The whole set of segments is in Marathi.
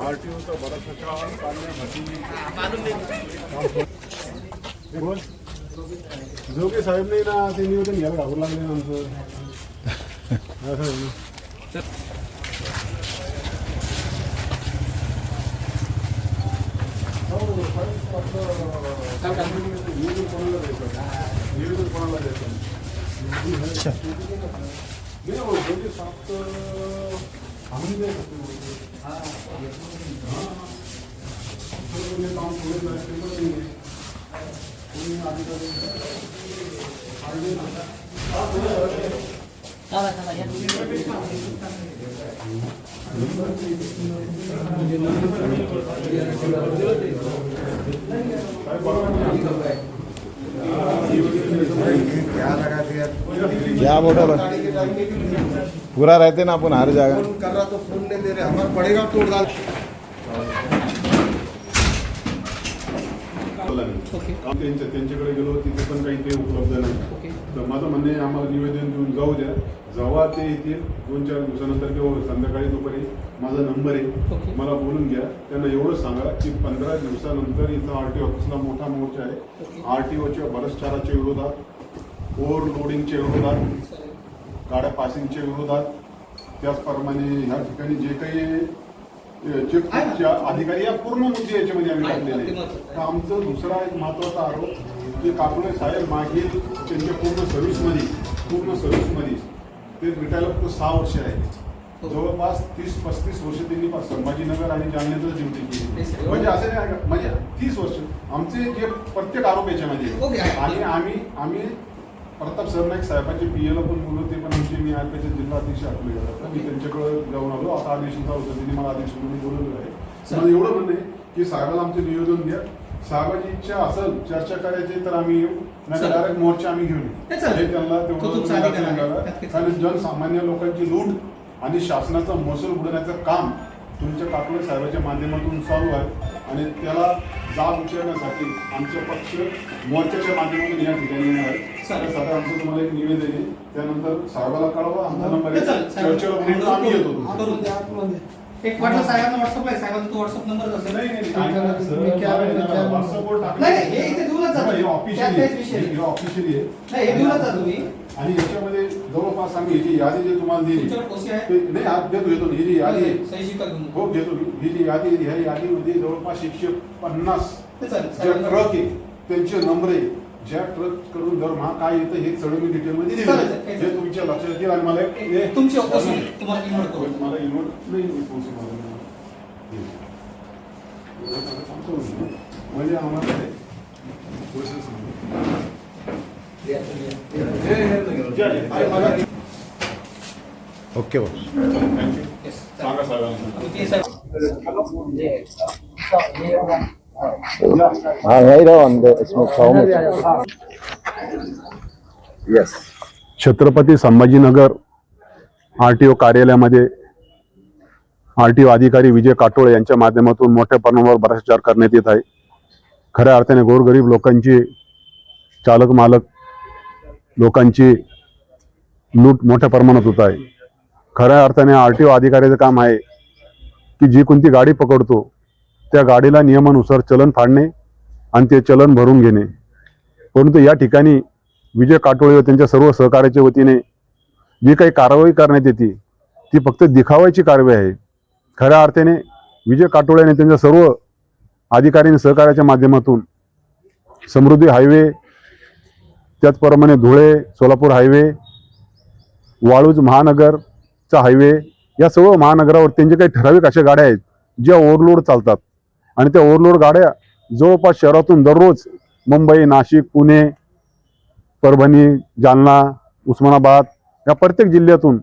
आरटीओचा भ्रष्टाचार पाडण्यासाठी जोगे साहेब नाही ना ते निवेदन घ्यायला घाबरू लागले ना आमचं निवेदन कोणाला द्यायचं जोगे साहेब आम्ही नाही क्या बोला पूरा रहते ना अपन हर जगह कर रहा तो फोन नहीं दे रहे हमारा पड़ेगा तोड़ डाल त्यांच्याकडे गेलो तिथे पण काही ते उपलब्ध नाही तर माझं म्हणणं आहे आम्हाला निवेदन देऊन जाऊ द्या जेव्हा ते येतील 2-4 दिवसानंतर किंवा संध्याकाळी दुपारी माझा नंबर आहे मला बोलून घ्या त्यांना एवढं सांगा की 15 दिवसानंतर इथं आरटीओ ऑफिसला मोठा मोर्चा आहे आरटीओच्या भ्रष्टाचाराच्या विरोधात ओव्हरलोडिंगच्या विरोधात गाड्या पासिंगच्या विरोधात त्याचप्रमाणे ह्या ठिकाणी जे काही चेकपोस्टच्या अधिकारी या पूर्ण मुद्दे याच्यामध्ये आम्ही टाकलेले तर आमचं दुसरा एक महत्वाचा आरोप की काकुळे साहेब मागील त्यांच्या पूर्ण सर्व्हिसमध्ये ते रिटायर फक्त 6 वर्ष आहे जवळपास 30-35 वर्ष त्यांनी संभाजीनगर आणि जालन्यातच ड्युटी केली म्हणजे असं नाही म्हणजे 30 वर्ष आमचे जे प्रत्येक आरोप याच्यामध्ये आणि आम्ही प्रताप सरनाईक साहेबांचे पीएला पण बोललो ते पण आमचे मी आरपीचे जिल्हा अध्यक्ष आपले गेला मी त्यांच्याकडे जाऊन आलो आता अधिवेशन चालू होतं त्यांनी मला अधिवेशनमध्ये बोलवलेलं आहे मला एवढं म्हणणं आहे की साहेबाला आमचे निवेदन द्या साहेबाची इच्छा असेल चर्चा करायची तर आम्ही येऊ नाही डायरेक्ट मोर्चा आम्ही घेऊन येऊ हे त्यांना तेवढं कारण जनसामान्य लोकांची लूट आणि शासनाचा महसूल बुडवण्याचं काम तुमच्या काकुळे साहेबाच्या माध्यमातून चालू आहे आणि त्याला जाब विचारण्यासाठी आमचा पक्ष मोर्चाच्या माध्यमातून या ठिकाणी येणार आहे साधा आमचं तुम्हाला एक निवेदन आहे त्यानंतर साहेबाला कळवा आमचा नंबर आहे चर्चेला बोलून आम्ही येतो एक वाटलं साहेबांना व्हॉट्सअपला आहे साहेबांचा तो व्हॉट्सअप नंबर असेल नाही व्हॉट्सअपवर नाही हे इथे देऊनच जातो ऑफिशियली आहे नाही हे देऊनच जातो मी आणि याच्यामध्ये जवळपास आम्ही याची यादी जे तुम्हाला दिली नाही आज देतो ही जी यादी हो घेतो ही जी यादी ह्या यादीमध्ये जवळपास 150 ज्या ट्रक आहे त्यांचे नंबर आहे ज्या ट्रक कडून दरमहा काय येतं हे सगळं मी डिटेलमध्ये दिलं हे तुमच्या लक्षात येईल आणि मला तुमची मला इन्व्होट नाही म्हणजे आम्हाला ओके बॉस थँक्यू सांगा साहेबांना हाँ यही रहो अंदर इसमें यस छत्रपती संभाजीनगर आरटीओ कार्यालयामध्ये आरटीओ अधिकारी विजय काटोळे यांच्या माध्यमातून मोठ्या प्रमाणावर भ्रष्टाचार करण्यात येत आहे खऱ्या अर्थाने गोरगरीब लोकांची चालक मालक लोकांची लूट मोठ्या प्रमाणात होत आहे खऱ्या अर्थाने आरटीओ अधिकाऱ्याचं काम आहे की जी कोणती गाडी पकडतो त्या गाडीला नियमानुसार चलन फाडणे आणि ते चलन भरून घेणे परंतु या ठिकाणी विजय काटोळे व त्यांच्या सर्व सहकार्याच्या वतीने जी काही कारवाई करण्यात येते ती फक्त दिखावायची कारवाई आहे खऱ्या अर्थाने विजय काटोळे त्यांच्या सर्व अधिकारी सहकार्याच्या माध्यमातून समृद्धी हायवे त्याचप्रमाणे धुळे सोलापूर हायवे वाळूज महानगरचा हायवे या सर्व महानगरावर त्यांचे काही ठराविक अशा गाड्या आहेत ज्या ओव्हरलोड चालतात आणि त्या ओव्हरलोड गाड्या जवळपास शहरातून दररोज मुंबई नाशिक पुणे परभणी जालना उस्मानाबाद या प्रत्येक जिल्ह्यातून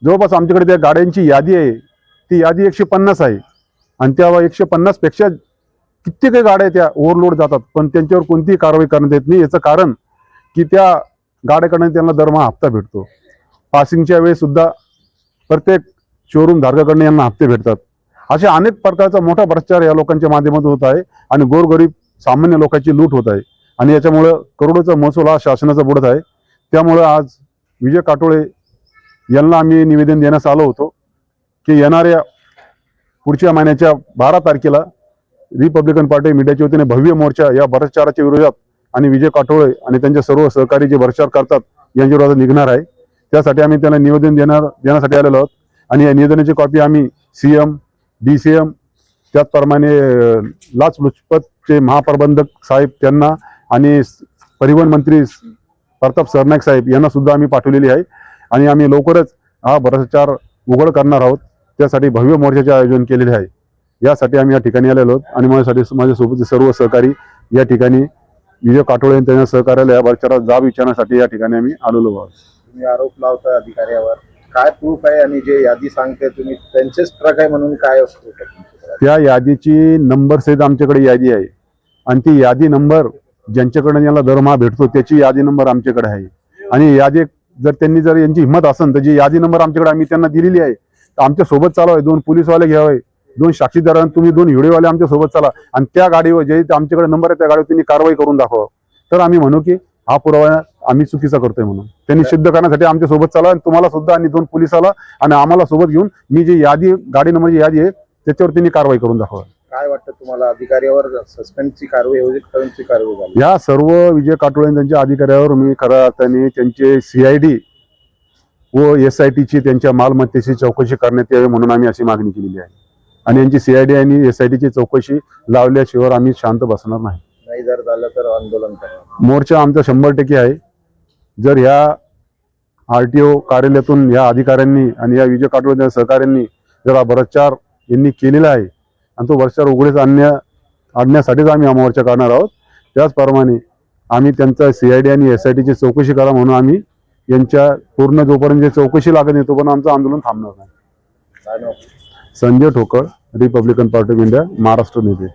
जवळपास आमच्याकडे त्या गाड्यांची यादी आहे ती यादी 150 आहे आणि त्या 150 पेक्षा कित्येक गाड्या त्या ओव्हरलोड जातात पण त्यांच्यावर कोणतीही कारवाई करण्यात येत नाही याचं कारण की त्या गाड्याकडनं त्यांना दरमहा हप्ता भेटतो पासिंगच्या वेळेस सुद्धा प्रत्येक शोरूम धारकाकडनं यांना हप्ते भेटतात अशा अनेक प्रकारचा मोठा भ्रष्टाचार या लोकांच्या माध्यमातून होत आहे आणि गोरगरीब सामान्य लोकांची लूट होत आहे आणि याच्यामुळं करोडोचा महसूल हा शासनाचा बुडत आहे त्यामुळं आज विजय काटोळे यांना आम्ही निवेदन देण्यास आलो होतो की येणाऱ्या पुढच्या महिन्याच्या 12 तारखेला रिपब्लिकन पार्टी मीडियाच्या वतीने भव्य मोर्चा या भ्रष्टाचाराच्या विरोधात आणि विजय काटोळे आणि त्यांचे सर्व सहकारी जे भ्रष्टाचार करतात यांच्या विरोधात निघणार आहे. त्यासाठी आम्ही त्यांना निवेदन देण्यासाठी आलेलो आहोत आणि या निवेदनाची कॉपी आम्ही CM, DCM त्याचप्रमाणे लाचलुचपतचे महाप्रबंधक साहेब त्यांना आणि परिवहन मंत्री प्रताप सरनाईक साहेब यांना सुद्धा आम्ही पाठवलेली आहे आणि आम्ही लवकरच हा भ्रष्टाचार उघड करणार आहोत. त्यासाठी भव्य मोर्चाचे आयोजन केलेले आहे. यासाठी आम्ही या ठिकाणी आलेलो आहोत आणि माझ्यासोबतचे सर्व सहकारी या ठिकाणी विजय काटोळे आणि त्यांच्या सहकार्याला या भ्रष्टाचारात जाब विचारण्यासाठी या ठिकाणी आम्ही आलेलो आहोत. तुम्ही आरोप लावता अधिकाऱ्यावर, काय प्रूफ आहे आणि जे यादी सांगते तुम्ही त्यांचेच ट्रक आहे म्हणून काय असतो? त्या यादीची नंबर सहित आमच्याकडे यादी आहे आणि ती यादी नंबर ज्यांच्याकडे याला दरमहा भेटतो त्याची यादी नंबर आमच्याकडे आहे आणि यादी जर यांची हिंमत असेल तर जी यादी नंबर आमच्याकडे आम्ही त्यांना दिलेली आहे तर आमच्या सोबत चालवाय, 2 पोलीसवाले घ्यावे, 2 साक्षीदार, तुम्ही 2 व्हिडिओवाले आमच्या सोबत चाला आणि त्या गाडीवर जे आमच्याकडे नंबर आहे त्या गाडीवर त्यांनी कारवाई करून दाखवा तर आम्ही म्हणू की हा पुरावा आम्ही चुकीचा करतोय म्हणून. त्यांनी सिद्ध करण्यासाठी आमच्या सोबत चाला आणि तुम्हाला सुद्धा आणि 2 पोलिसाला आणि आम्हाला सोबत घेऊन मी जी यादी गाडी नंबरची यादी आहे त्याच्यावर त्यांनी कारवाई करून दाखवा. काय वाटतं तुम्हाला, अधिकाऱ्यावर सस्पेंडची कारवाई होईल, करंटची कारवाई झाली? या सर्व विजय काटोळे आणि त्यांच्या अधिकाऱ्यावर मी खऱ्या अर्थाने त्यांचे CID व SITची त्यांच्या मालमत्तेची चौकशी करण्यात यावी म्हणून आम्ही अशी मागणी केलेली आहे आणि यांची CID आणि SITची चौकशी लावल्याशिवाय आम्ही शांत बसणार नाही. नाही जर झालं तर आंदोलन करणार. मोर्चा आमचा 100% आहे. जर ह्या RTO कार्यालयातून या अधिकाऱ्यांनी आणि या विजय काटोळे सहकाऱ्यांनी जर हा भ्रष्टाचार यांनी केलेला आहे आणि तो भ्रष्टाचार उघडीस आणण्यासाठीच आम्ही हा मोर्चा करणार आहोत. त्याचप्रमाणे आम्ही त्यांचा CID आणि SITची चौकशी करा म्हणून आम्ही यांच्या पूर्ण जोपर्यंत चौकशी लागत नाही तोपर्यंत आमचं आंदोलन थांबणार नाही. काय नाव? संजय ठोकळ, Republican party of India, Maharashtra नेते.